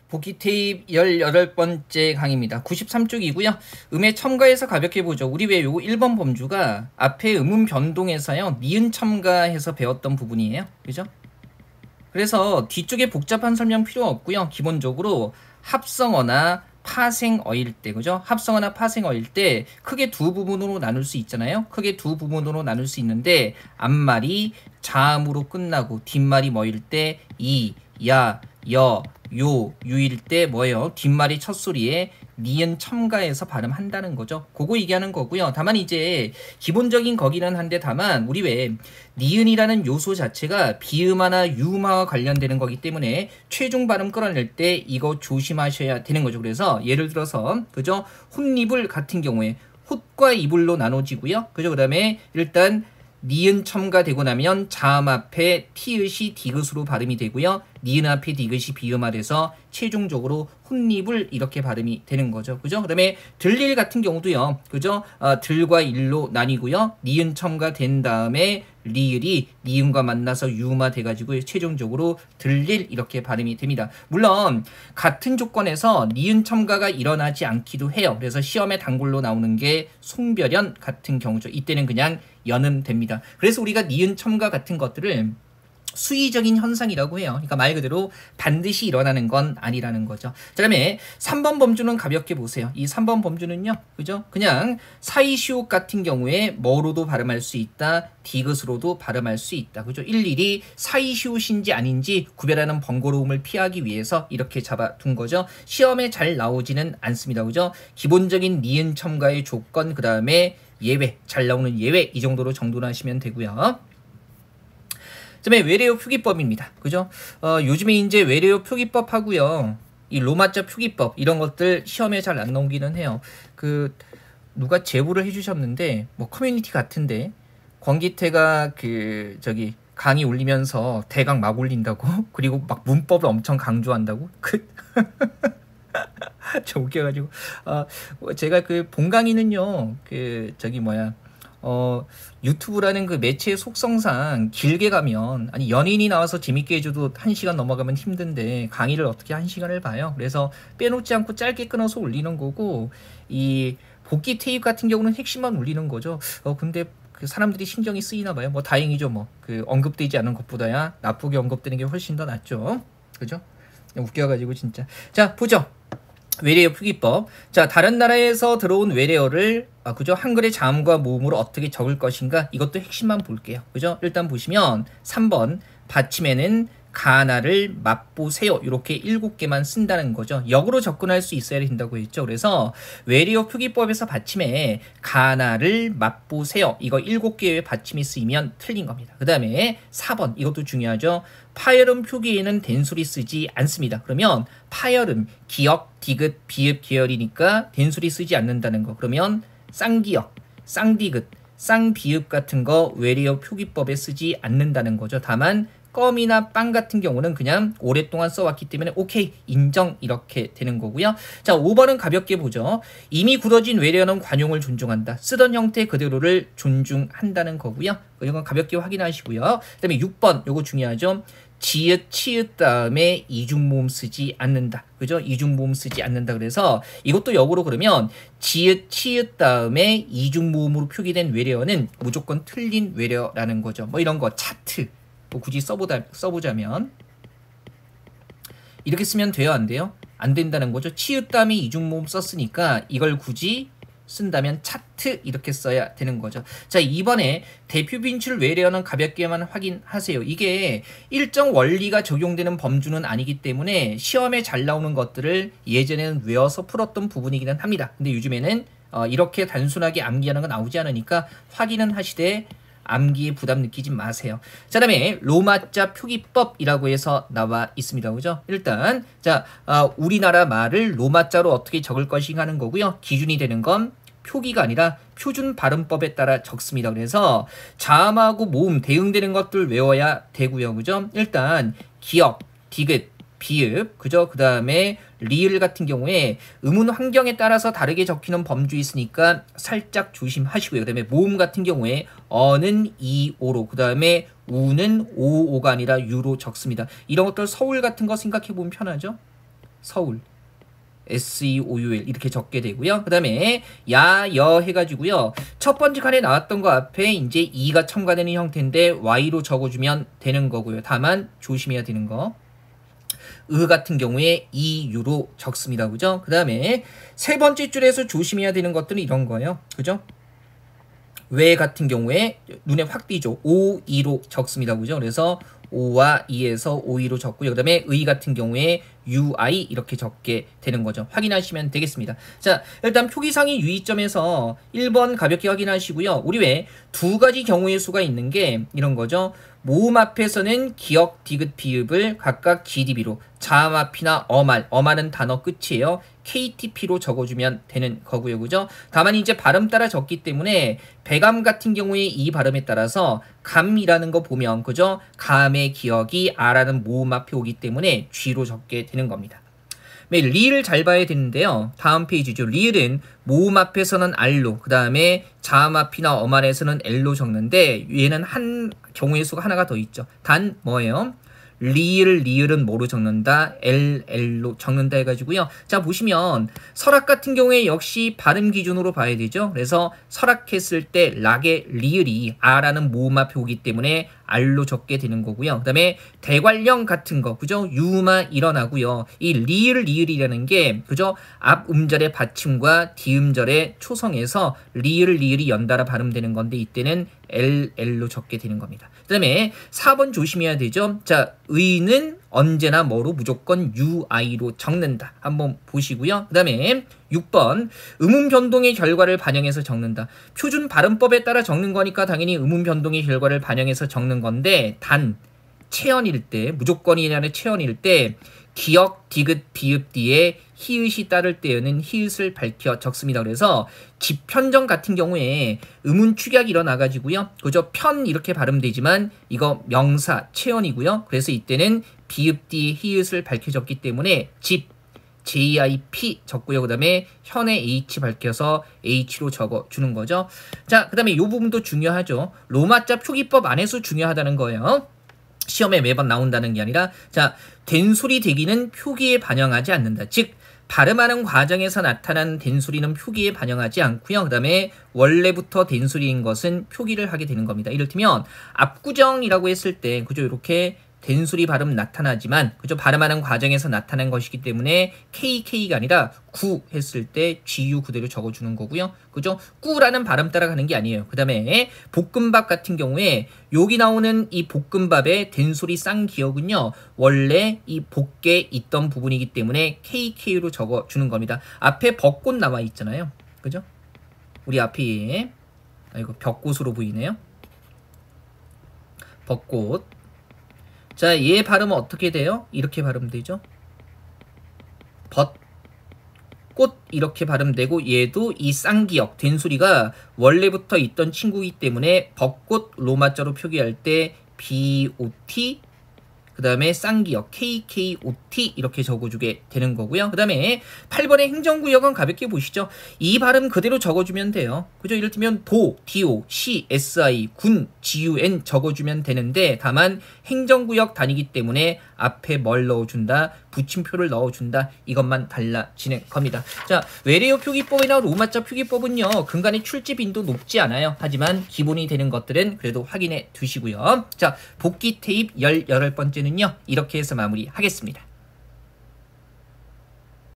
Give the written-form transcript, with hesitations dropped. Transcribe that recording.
복귀 테이프 18번째 강의입니다. 93쪽이고요. 음의 첨가해서 가볍게 보죠. 우리 왜 요거 1번 범주가 앞에 음운 변동에서요. 니은 첨가해서 배웠던 부분이에요. 그죠? 그래서 뒤쪽에 복잡한 설명 필요 없고요. 기본적으로 합성어나 파생어일 때, 그죠? 합성어나 파생어일 때 크게 두 부분으로 나눌 수 있잖아요. 크게 두 부분으로 나눌 수 있는데 앞말이 자음으로 끝나고 뒷말이 뭐일 때 이, 야, 여, 요, 유일 때 뭐예요? 뒷말이 첫 소리에 니은 첨가해서 발음한다는 거죠. 그거 얘기하는 거고요. 다만 이제 기본적인 거기는 한데 다만 우리 왜 니은이라는 요소 자체가 비음화나 유음화와 관련되는 거기 때문에 최종 발음 끌어낼 때 이거 조심하셔야 되는 거죠. 그래서 예를 들어서 그죠? 혼이불 같은 경우에 홑과 이불로 나눠지고요. 그죠? 그다음에 일단 니은 첨가되고 나면 자음 앞에 티읕이 디귿으로 발음이 되고요. 니은 앞에 디귿이 비음화돼서 최종적으로 혼립을 이렇게 발음이 되는 거죠. 그죠? 그다음에 들릴 같은 경우도요. 그죠? 들과 일로 나뉘고요. 니은 첨가된 다음에 리을이 니은과 만나서 유음화 돼가지고 최종적으로 들릴 이렇게 발음이 됩니다. 물론 같은 조건에서 니은 첨가가 일어나지 않기도 해요. 그래서 시험에 단골로 나오는 게 송별연 같은 경우죠. 이때는 그냥 연음됩니다. 그래서 우리가 니은 첨가 같은 것들을 수의적인 현상이라고 해요. 그러니까 말 그대로 반드시 일어나는 건 아니라는 거죠. 자, 그다음에 3번 범주는 가볍게 보세요. 이 3번 범주는요. 그죠? 그냥 사이시옷 같은 경우에 뭐로도 발음할 수 있다. 디귿으로도 발음할 수 있다. 그죠? 일일이 사이시옷인지 아닌지 구별하는 번거로움을 피하기 위해서 이렇게 잡아둔 거죠. 시험에 잘 나오지는 않습니다. 그죠? 기본적인 니은 첨가의 조건, 그 다음에 예외, 잘 나오는 예외 이 정도로 정돈하시면 되고요. 그다음에 외래어 표기법입니다. 그죠? 요즘에 이제 외래어 표기법 하고요. 이 로마자 표기법 이런 것들 시험에 잘 안 나오기는 해요. 누가 제보를 해주셨는데 뭐 커뮤니티 같은데 권기태가 강의 올리면서 대강 막 올린다고 그리고 막 문법을 엄청 강조한다고 저 웃겨가지고 제가 본 강의는요 유튜브라는 그 매체의 속성상 길게 가면 아니 연인이 나와서 재밌게 해줘도 1시간 넘어가면 힘든데 강의를 어떻게 1시간을 봐요. 그래서 빼놓지 않고 짧게 끊어서 올리는 거고 이 복귀 테이프 같은 경우는 핵심만 올리는 거죠. 근데 사람들이 신경이 쓰이나 봐요. 뭐 다행이죠. 언급되지 않은 것보다야 나쁘게 언급되는 게 훨씬 더 낫죠. 그죠? 웃겨가지고 진짜. 자, 보죠. 외래어 표기법. 자, 다른 나라에서 들어온 외래어를 그죠? 한글의 자음과 모음으로 어떻게 적을 것인가? 이것도 핵심만 볼게요. 그죠? 일단 보시면 3번 받침에는 가나를 맛보세요. 이렇게 7개만 쓴다는 거죠. 역으로 접근할 수 있어야 된다고 했죠. 그래서 외래어 표기법에서 받침에 가나를 맛보세요. 이거 7개의 받침이 쓰이면 틀린 겁니다. 그 다음에 4번 이것도 중요하죠. 파열음 표기에는 된소리 쓰지 않습니다. 그러면 파열음, 기역, 디귿, 비읍 계열이니까 된소리 쓰지 않는다는 거. 그러면 쌍기역, 쌍디귿, 쌍비읍 같은 거 외래어 표기법에 쓰지 않는다는 거죠. 다만 껌이나 빵 같은 경우는 그냥 오랫동안 써왔기 때문에 오케이 인정 이렇게 되는 거고요. 자, 5번은 가볍게 보죠. 이미 굳어진 외래어는 관용을 존중한다. 쓰던 형태 그대로를 존중한다는 거고요. 이건 가볍게 확인하시고요. 그 다음에 6번 요거 중요하죠. 지읒, 치읒 다음에 이중모음 쓰지 않는다. 그죠? 이중모음 쓰지 않는다. 그래서 이것도 역으로 그러면 지읒, 치읒 다음에 이중모음으로 표기된 외래어는 무조건 틀린 외래어라는 거죠. 뭐 이런 거 차트 굳이 써보자면 이렇게 쓰면 돼요? 안 돼요? 안 된다는 거죠. 치읓 다음에 이중모음 썼으니까 이걸 굳이 쓴다면 차트 이렇게 써야 되는 거죠. 자, 이번에 대표 빈출 외래어는 가볍게만 확인하세요. 이게 일정 원리가 적용되는 범주는 아니기 때문에 시험에 잘 나오는 것들을 예전에는 외워서 풀었던 부분이기는 합니다. 근데 요즘에는 이렇게 단순하게 암기하는 거 나오지 않으니까 확인은 하시되 암기에 부담 느끼지 마세요. 자, 다음에 로마자 표기법이라고 해서 나와 있습니다. 그죠? 일단 자, 우리나라 말을 로마자로 어떻게 적을 것인가 하는 거고요. 기준이 되는 건 표기가 아니라 표준 발음법에 따라 적습니다. 그래서 자음하고 모음 대응되는 것들 외워야 되고요. 그죠? 일단 기역, 디귿, 비읍, 그죠? 그 다음에 리을 같은 경우에 음운 환경에 따라서 다르게 적히는 범주 있으니까 살짝 조심하시고요. 그 다음에 모음 같은 경우에 어는 이, 오로, 그 다음에 우는 오, 오가 아니라 유로 적습니다. 이런 것들 서울 같은 거 생각해 보면 편하죠? 서울. SEOUL 이렇게 적게 되고요. 그 다음에 야, 여 해가지고요. 첫 번째 칸에 나왔던 거 앞에 이제 이가 첨가되는 형태인데 Y로 적어주면 되는 거고요. 다만 조심해야 되는 거. 으 같은 경우에 EU로 적습니다. 그죠? 그 다음에 세 번째 줄에서 조심해야 되는 것들은 이런 거예요. 그죠? 왜 같은 경우에 눈에 확 띄죠. OE로 적습니다. 그죠? 그래서 O와 E에서 OE로 적고요. 그 다음에 의 같은 경우에 UI 이렇게 적게 되는 거죠. 확인하시면 되겠습니다. 자, 일단 표기상의 유의점에서 1번 가볍게 확인하시고요. 우리 왜 두 가지 경우의 수가 있는 게 이런 거죠. 모음 앞에서는 기역, 디귿, 비읍을 각각 GDB로, 자음 앞이나 어말은 단어 끝이에요. KTP로 적어주면 되는 거고요. 그죠? 다만 이제 발음 따라 적기 때문에 배감 같은 경우에 이 발음에 따라서 감이라는 거 보면 그죠? 감의 기역이 아라는 모음 앞에 오기 때문에 G로 적게 되는 겁니다. 리을 잘 봐야 되는데요. 다음 페이지죠. 리을은 모음 앞에서는 R로, 그 다음에 자음 앞이나 어말에서는 L로 적는데 얘는 한 경우의 수가 하나가 더 있죠. 단 뭐예요? 리을은 뭐로 적는다? LL로 적는다 해가지고요. 자, 보시면 설악 같은 경우에 역시 발음 기준으로 봐야 되죠. 그래서 설악했을 때 락의 리을이 아라는 모음 앞에 오기 때문에 R로 적게 되는 거고요. 그 다음에 대관령 같은 거, 그죠? 유마 일어나고요. 이 리을이라는 게, 그죠? 앞 음절의 받침과 뒤음절의 초성에서 리을이 연달아 발음되는 건데 이때는 LL로 적게 되는 겁니다. 그 다음에 4번 조심해야 되죠. 자, 의는 언제나 뭐로 무조건 UI로 적는다. 한번 보시고요. 그 다음에 6번 음운 변동의 결과를 반영해서 적는다. 표준 발음법에 따라 적는 거니까 당연히 음운 변동의 결과를 반영해서 적는 건데 단 체언일 때, 무조건이라는 체언일 때 기역, 디귿, 비읍 뒤에 히읗이 따를 때에는 히읗을 밝혀 적습니다. 그래서 집현정 같은 경우에 음운 축약이 일어나가지고요. 그죠? 편 이렇게 발음되지만 이거 명사 체언이고요. 그래서 이때는 비읍 뒤에 히읗을 밝혀 적기 때문에 집 JIP 적고요. 그 다음에 현의 H 밝혀서 H로 적어주는 거죠. 자, 그 다음에 이 부분도 중요하죠. 로마자 표기법 안에서 중요하다는 거예요. 시험에 매번 나온다는 게 아니라, 자, 된소리 대기는 표기에 반영하지 않는다. 즉 발음하는 과정에서 나타난 된소리는 표기에 반영하지 않고요. 그 다음에 원래부터 된소리인 것은 표기를 하게 되는 겁니다. 이를테면 압구정이라고 했을 때 그죠? 이렇게 된소리 발음 나타나지만 그죠? 발음하는 과정에서 나타난 것이기 때문에 KK가 아니라 구 했을 때 GU 그대로 적어주는 거고요. 그죠? 꾸라는 발음 따라가는 게 아니에요. 그 다음에 볶음밥 같은 경우에 여기 나오는 이 볶음밥의 된소리 쌍기역은요. 원래 이 볶에 있던 부분이기 때문에 KK로 적어주는 겁니다. 앞에 벚꽃 나와 있잖아요. 그죠? 우리 앞에 이거 벽꽃으로 보이네요. 벚꽃. 자, 얘 발음은 어떻게 돼요? 이렇게 발음되죠? 꽃 이렇게 발음되고 얘도 이 쌍기역 된소리가 원래부터 있던 친구이기 때문에 벚꽃 로마자로 표기할 때 BOT 그 다음에 쌍기역 KKOT 이렇게 적어주게 되는 거고요. 그 다음에 8번의 행정구역은 가볍게 보시죠. 이 발음 그대로 적어주면 돼요. 그죠? 이를테면 도, DO, C, SI, 군, GUN 적어주면 되는데 다만 행정구역 단위이기 때문에 앞에 뭘 넣어준다? 붙임표를 넣어준다. 이것만 달라지는 겁니다. 자, 외래어 표기법이나 로마자 표기법은요. 근간의 출제 빈도 높지 않아요. 하지만 기본이 되는 것들은 그래도 확인해 두시고요. 자, 복귀 테이프 18번째는요. 이렇게 해서 마무리하겠습니다.